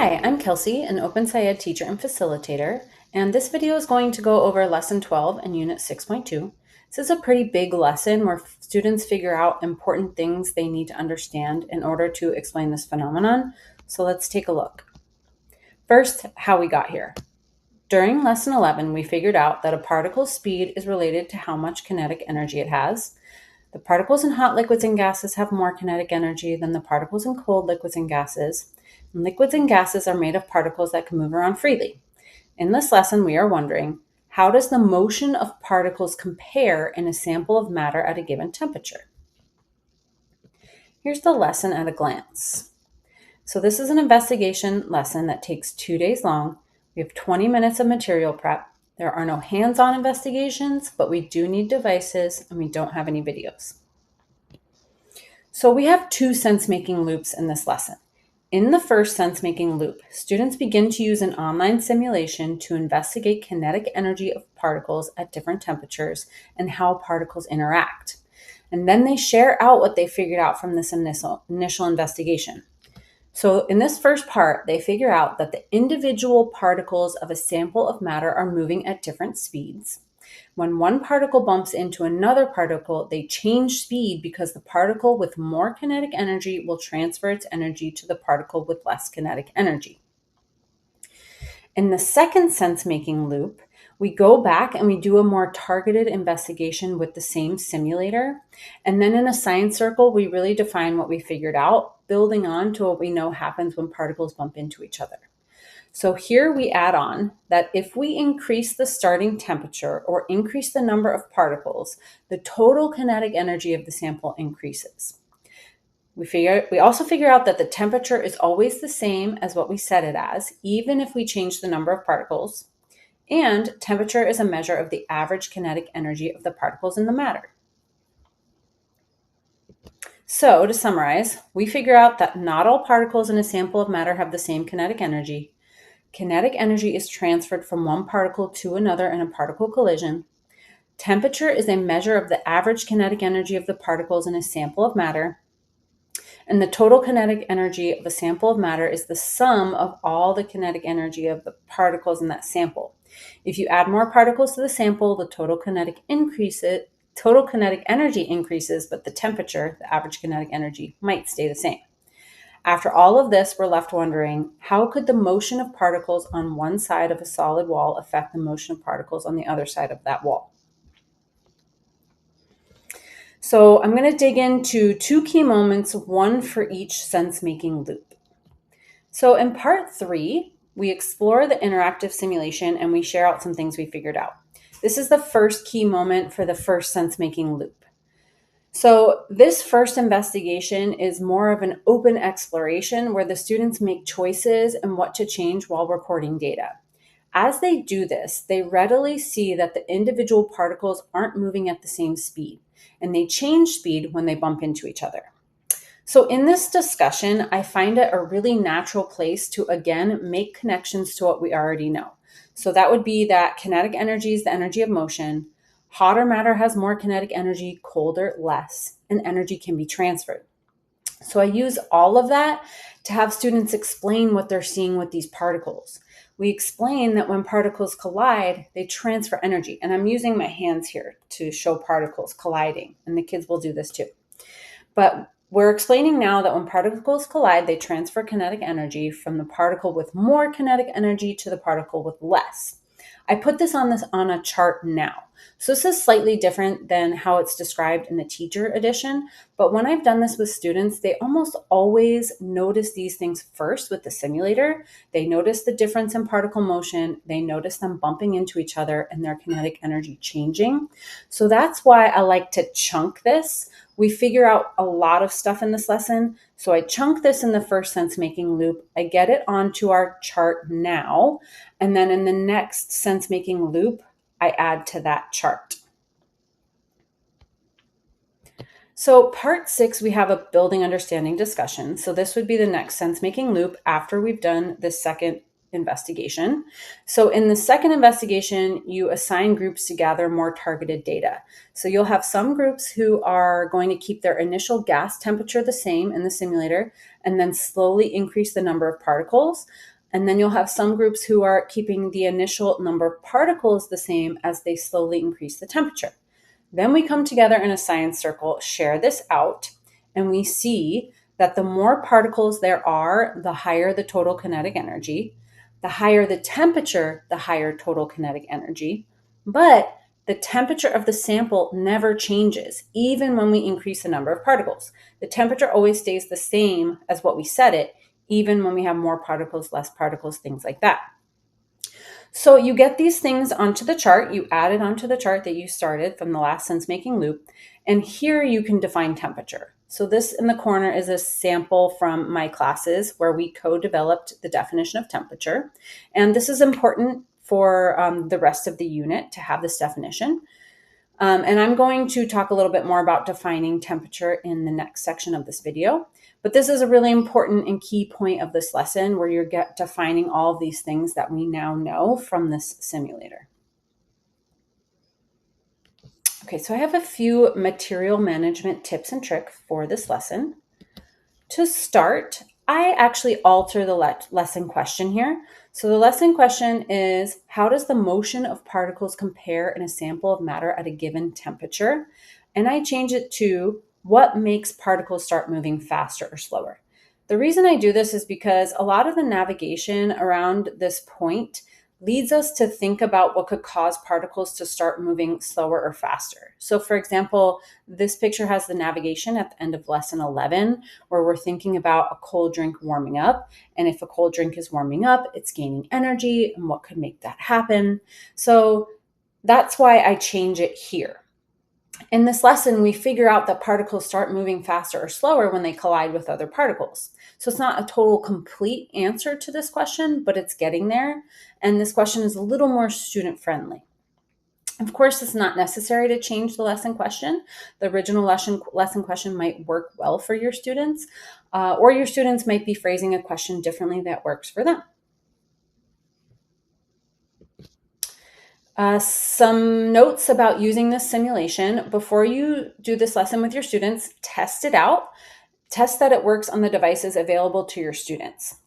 Hi, I'm Kelsey, an OpenSciEd teacher and facilitator, and this video is going to go over Lesson 12 and Unit 6.2. This is a pretty big lesson where students figure out important things they need to understand in order to explain this phenomenon. So let's take a look. First, how we got here. During Lesson 11, we figured out that a particle's speed is related to how much kinetic energy it has. The particles in hot liquids and gases have more kinetic energy than the particles in cold liquids and gases. And liquids and gases are made of particles that can move around freely. In this lesson, we are wondering, how does the motion of particles compare in a sample of matter at a given temperature? Here's the lesson at a glance. So this is an investigation lesson that takes 2 days long. We have 20 minutes of material prep. There are no hands-on investigations, but we do need devices and we don't have any videos. So we have two sense-making loops in this lesson. In the first sense-making loop, students begin to use an online simulation to investigate kinetic energy of particles at different temperatures and how particles interact. And then they share out what they figured out from this initial investigation. So in this first part, they figure out that the individual particles of a sample of matter are moving at different speeds. When one particle bumps into another particle, they change speed because the particle with more kinetic energy will transfer its energy to the particle with less kinetic energy. In the second sense-making loop, we go back and we do a more targeted investigation with the same simulator. And then in a science circle, we really define what we figured out, building on to what we know happens when particles bump into each other. So here we add on that if we increase the starting temperature or increase the number of particles, the total kinetic energy of the sample increases. We also figure out that the temperature is always the same as what we set it as, even if we change the number of particles. And temperature is a measure of the average kinetic energy of the particles in the matter. So to summarize, we figure out that not all particles in a sample of matter have the same kinetic energy. Kinetic energy is transferred from one particle to another in a particle collision. Temperature is a measure of the average kinetic energy of the particles in a sample of matter. And the total kinetic energy of a sample of matter is the sum of all the kinetic energy of the particles in that sample. If you add more particles to the sample, the total kinetic energy increases, but the temperature, the average kinetic energy, might stay the same. After all of this, we're left wondering, how could the motion of particles on one side of a solid wall affect the motion of particles on the other side of that wall? So I'm going to dig into two key moments, one for each sense-making loop. So in part 3, we explore the interactive simulation and we share out some things we figured out. This is the first key moment for the first sense-making loop. So this first investigation is more of an open exploration where the students make choices and what to change while recording data. As they do this, they readily see that the individual particles aren't moving at the same speed, and they change speed when they bump into each other. So in this discussion, I find it a really natural place to, again, make connections to what we already know. So that would be that kinetic energy is the energy of motion. Hotter matter has more kinetic energy, colder, less, and energy can be transferred. So I use all of that to have students explain what they're seeing with these particles. We explain that when particles collide, they transfer energy. And I'm using my hands here to show particles colliding, and the kids will do this too. But we're explaining now that when particles collide, they transfer kinetic energy from the particle with more kinetic energy to the particle with less. I put this on a chart now. So this is slightly different than how it's described in the teacher edition, but when I've done this with students, they almost always notice these things first with the simulator. They notice the difference in particle motion, they notice them bumping into each other and their kinetic energy changing. So that's why I like to chunk this. We figure out a lot of stuff in this lesson. So I chunk this in the first sense-making loop. I get it onto our chart now. And then in the next sense-making loop, I add to that chart. So part 6, we have a building understanding discussion. So this would be the next sense-making loop after we've done the second investigation. So in the second investigation, you assign groups to gather more targeted data. So you'll have some groups who are going to keep their initial gas temperature the same in the simulator and then slowly increase the number of particles. And then you'll have some groups who are keeping the initial number of particles the same as they slowly increase the temperature. Then we come together in a science circle, share this out, and we see that the more particles there are, the higher the total kinetic energy. The higher the temperature, the higher total kinetic energy. But the temperature of the sample never changes, even when we increase the number of particles. The temperature always stays the same as what we set it, even when we have more particles, less particles, things like that. So you get these things onto the chart, you add it onto the chart that you started from the last sense-making loop, and here you can define temperature. So this in the corner is a sample from my classes where we co-developed the definition of temperature. And this is important for the rest of the unit to have this definition. And I'm going to talk a little bit more about defining temperature in the next section of this video. But this is a really important and key point of this lesson where you're defining all of these things that we now know from this simulator. Okay, so I have a few material management tips and tricks for this lesson. To start, I actually alter the lesson question here. So the lesson question is, how does the motion of particles compare in a sample of matter at a given temperature? And I change it to, what makes particles start moving faster or slower? The reason I do this is because a lot of the navigation around this point leads us to think about what could cause particles to start moving slower or faster. So for example, this picture has the navigation at the end of lesson 11, where we're thinking about a cold drink warming up. And if a cold drink is warming up, it's gaining energy, and what could make that happen? So that's why I change it here. In this lesson, we figure out that particles start moving faster or slower when they collide with other particles. So it's not a total complete answer to this question, but it's getting there. And this question is a little more student friendly. Of course, it's not necessary to change the lesson question. The original lesson question might work well for your students, or your students might be phrasing a question differently that works for them. Some notes about using this simulation. Before you do this lesson with your students, test it out. Test that it works on the devices available to your students.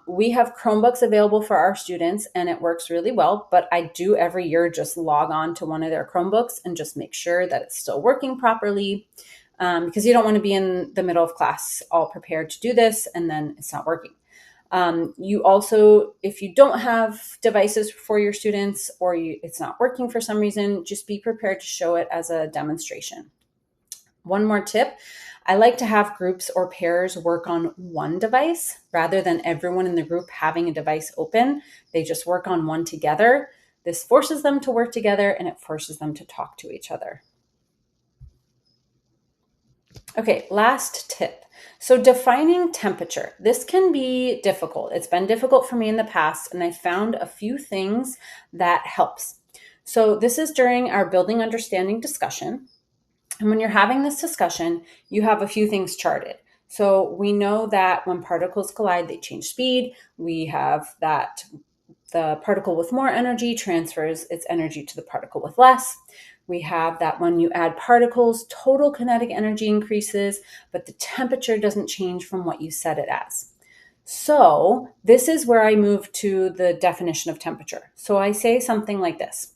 We have Chromebooks available for our students and it works really well, but I do every year just log on to one of their Chromebooks and just make sure that it's still working properly, because you don't want to be in the middle of class all prepared to do this and then it's not working. You also, if you don't have devices for your students or it's not working for some reason, just be prepared to show it as a demonstration. One more tip, I like to have groups or pairs work on one device rather than everyone in the group having a device open. They just work on one together. This forces them to work together and it forces them to talk to each other. Okay, last tip. So defining temperature. This can be difficult. It's been difficult for me in the past, and I found a few things that helps. So this is during our building understanding discussion. And when you're having this discussion, you have a few things charted. So we know that when particles collide, they change speed. We have that the particle with more energy transfers its energy to the particle with less. We have that when you add particles, total kinetic energy increases, but the temperature doesn't change from what you set it as. So this is where I move to the definition of temperature. So I say something like this.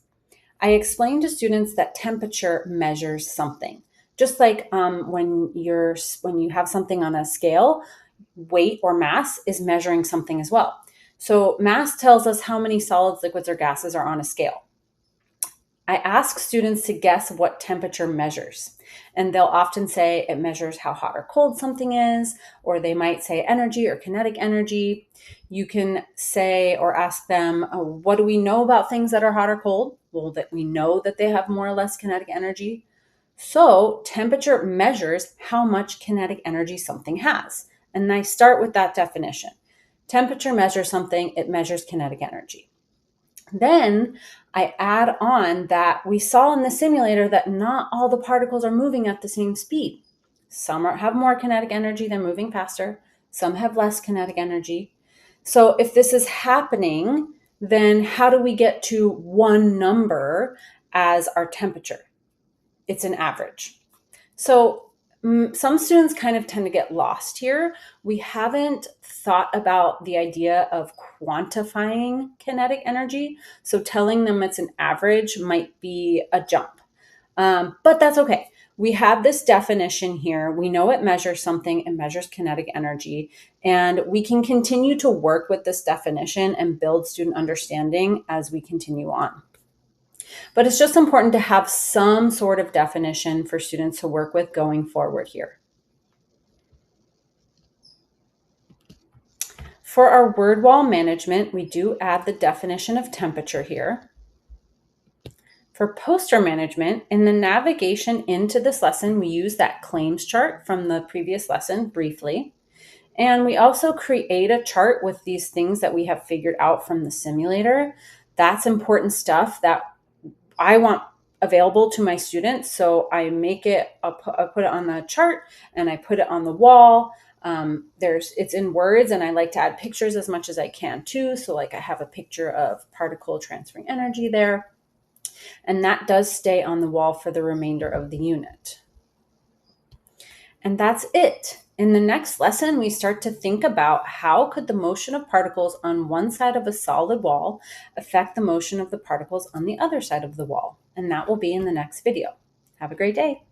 I explain to students that temperature measures something. Just like when you have something on a scale, weight or mass is measuring something as well. So mass tells us how many solids, liquids, or gases are on a scale. I ask students to guess what temperature measures, and they'll often say it measures how hot or cold something is, or they might say energy or kinetic energy. You can say or ask them, what do we know about things that are hot or cold? Well, that we know that they have more or less kinetic energy. So temperature measures how much kinetic energy something has. And I start with that definition. Temperature measures something, it measures kinetic energy. Then I add on that we saw in the simulator that not all the particles are moving at the same speed. Some have more kinetic energy, they're moving faster. Some have less kinetic energy. So if this is happening, then how do we get to one number as our temperature? It's an average. So some students kind of tend to get lost here. We haven't thought about the idea of quantifying kinetic energy. So telling them it's an average might be a jump. But that's okay. We have this definition here. We know it measures something, it measures kinetic energy, and we can continue to work with this definition and build student understanding as we continue on. But it's just important to have some sort of definition for students to work with going forward here. For our word wall management, we do add the definition of temperature here. For poster management, in the navigation into this lesson, we use that claims chart from the previous lesson briefly. And we also create a chart with these things that we have figured out from the simulator. That's important stuff that I want available to my students. So I make it, I put it on the chart and I put it on the wall. It's in words, and I like to add pictures as much as I can too. So like I have a picture of particle transferring energy there. And that does stay on the wall for the remainder of the unit. And that's it. In the next lesson, we start to think about how could the motion of particles on one side of a solid wall affect the motion of the particles on the other side of the wall. And that will be in the next video. Have a great day.